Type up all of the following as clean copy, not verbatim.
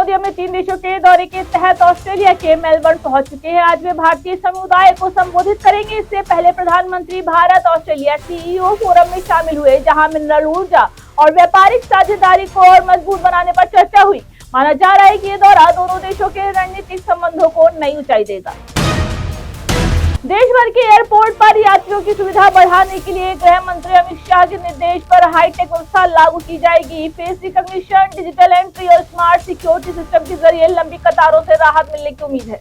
मोदी अपने 3 देशों के दौरे के तहत ऑस्ट्रेलिया के मेलबर्न पहुंच चुके हैं। आज वे भारतीय समुदाय को संबोधित करेंगे। इससे पहले प्रधानमंत्री भारत ऑस्ट्रेलिया सीईओ फोरम में शामिल हुए, जहां मिनरल ऊर्जा और व्यापारिक साझेदारी को और मजबूत बनाने पर चर्चा हुई। माना जा रहा है कि ये दौरा दोनों देशों के रणनीतिक संबंधों को नई ऊंचाई देगा। देश भर के एयरपोर्ट पर यात्रियों की सुविधा बढ़ाने के लिए गृह मंत्री अमित शाह के निर्देश पर हाईटेक व्यवस्था लागू की जाएगी। फेस रिकॉग्निशन, डिजिटल एंट्री और स्मार्ट सिक्योरिटी सिस्टम के जरिए लंबी कतारों से राहत मिलने की उम्मीद है।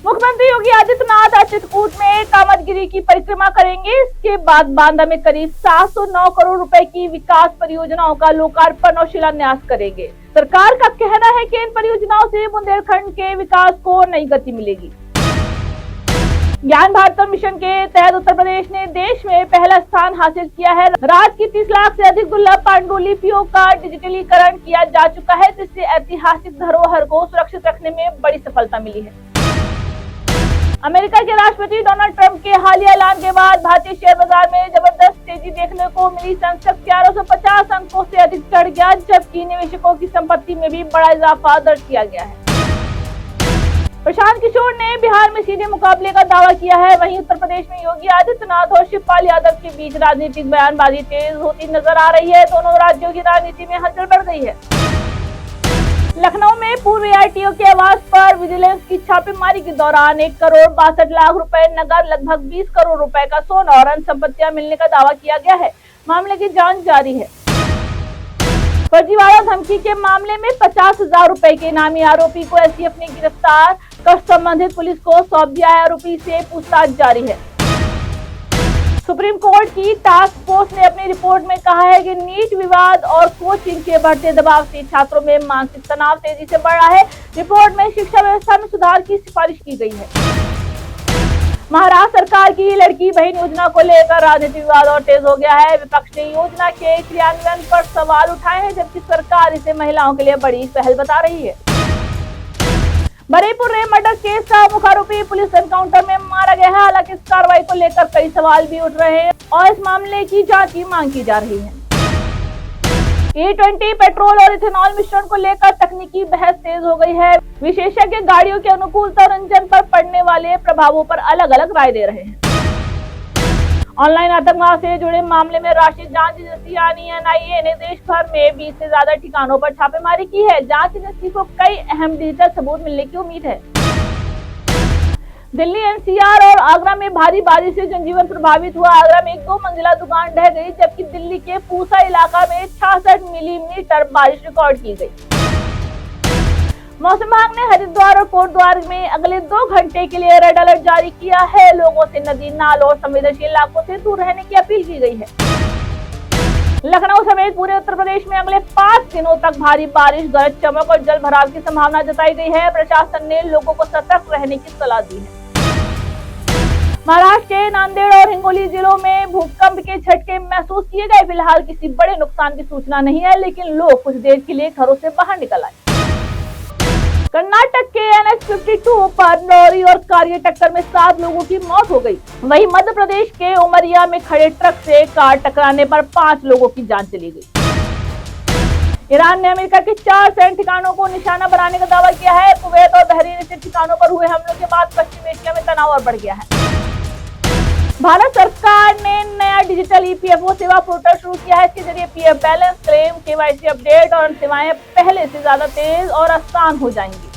मुख्यमंत्री योगी आदित्यनाथ आज चित्रकूट में कामतगिरी की परिक्रमा करेंगे। इसके बाद बांदा में करीब 709 करोड़ रुपए की विकास परियोजनाओं का लोकार्पण और शिलान्यास करेंगे। सरकार का कहना है कि इन परियोजनाओं से बुंदेलखंड के विकास को नई गति मिलेगी। ज्ञान भारत मिशन के तहत उत्तर प्रदेश ने देश में पहला स्थान हासिल किया है। राज्य की 30 लाख से अधिक दुर्लभ पांडुलिपियों का डिजिटलीकरण किया जा चुका है, जिससे ऐतिहासिक धरोहर को सुरक्षित रखने में बड़ी सफलता मिली है। अमेरिका के राष्ट्रपति डोनाल्ड ट्रंप के हालिया ऐलान के बाद भारतीय शेयर बाजार में जबरदस्त तेजी देखने को मिली। सेंसेक्स 1150 अंकों से अधिक चढ़ गया, जबकि निवेशकों की संपत्ति में भी बड़ा इजाफा दर्ज किया गया है। प्रशांत किशोर ने बिहार में सीधे मुकाबले का दावा किया है। वहीं उत्तर प्रदेश में योगी आदित्यनाथ और शिवपाल यादव के बीच राजनीतिक बयानबाजी तेज होती नजर आ रही है। दोनों राज्यों की राजनीति में हलचल बढ़ गई है। लखनऊ में पूर्व ARTO के आवास पर विजिलेंस की छापेमारी के दौरान 1 करोड़ 62 लाख रुपए नगद, लगभग 20 करोड़ रुपए का सोना और अन्य संपत्तियां मिलने का दावा किया गया है। मामले की जांच जारी है। फर्जीवाड़ा धमकी के मामले में 50,000 रुपए के इनामी आरोपी को एसटीएफ ने गिरफ्तार कर संबंधित पुलिस को सौंप दिया है। आरोपी से पूछताछ जारी है। सुप्रीम कोर्ट की टास्क फोर्स ने अपनी रिपोर्ट में कहा है कि नीट विवाद और कोचिंग के बढ़ते दबाव से छात्रों में मानसिक तनाव तेजी से बढ़ रहा है। रिपोर्ट में शिक्षा व्यवस्था में सुधार की सिफारिश की गई है। महाराष्ट्र सरकार की लड़की बहन योजना को लेकर राजनीतिक विवाद और तेज हो गया है। विपक्ष ने योजना के क्रियान्वयन पर सवाल उठाए हैं, जबकि सरकार इसे महिलाओं के लिए बड़ी पहल बता रही है। बरेपुर रेप मर्डर केस का मुख्य आरोपी पुलिस एनकाउंटर में मारा गया है। हालांकि इस कार्रवाई को लेकर कई सवाल भी उठ रहे हैं और इस मामले की जांच की मांग की जा रही है। E20 पेट्रोल और इथेनॉल मिश्रण को लेकर तकनीकी बहस तेज हो गई है। विशेषज्ञ गाड़ियों के अनुकूलता और इंजन पर पड़ने वाले प्रभावों पर अलग अलग राय दे रहे हैं। ऑनलाइन आतंकवाद से जुड़े मामले में राष्ट्रीय जांच एजेंसी यानी NIA ने देश भर में 20 से ज्यादा ठिकानों पर छापेमारी की है। जांच एजेंसी को कई अहम डिजिटल सबूत मिलने की उम्मीद है। दिल्ली, NCR और आगरा में भारी बारिश से जनजीवन प्रभावित हुआ। आगरा में एक 2 मंजिला दुकान ढह गई, जबकि दिल्ली के पूसा इलाका में 66 मिलीमीटर बारिश रिकॉर्ड की गई। मौसम विभाग ने हरिद्वार और कोटद्वार में अगले 2 घंटे के लिए रेड अलर्ट जारी किया है। लोगों से नदी, नालों और संवेदनशील इलाकों से दूर रहने की अपील की गई है। लखनऊ समेत पूरे उत्तर प्रदेश में अगले 5 दिनों तक भारी बारिश, गरज चमक और जल भराव की संभावना जताई गई है। प्रशासन ने लोगों को सतर्क रहने की सलाह दी है। महाराष्ट्र के नांदेड़ और हिंगोली जिलों में भूकंप के झटके महसूस किए गए। फिलहाल किसी बड़े नुकसान की सूचना नहीं है, लेकिन लोग कुछ देर के लिए घरों से बाहर निकल आए। कर्नाटक के NH52 पर लॉरी और कार की टक्कर में 7 लोगों की मौत हो गई। वहीं मध्य प्रदेश के उमरिया में खड़े ट्रक से कार टकराने पर 5 लोगों की जान चली गई। ईरान ने अमेरिका के 4 सैन्य ठिकानों को निशाना बनाने का दावा किया है। कुवैत और बहरीन स्थित ठिकानों पर हुए हमलों के बाद पश्चिम एशिया में तनाव और बढ़ गया है। भारत सरकार ने नया डिजिटल EPFO सेवा पोर्टल शुरू किया है। इसके जरिए PF balance, claim, KYC update और सेवाएं पहले से ज्यादा तेज और आसान हो जाएंगी।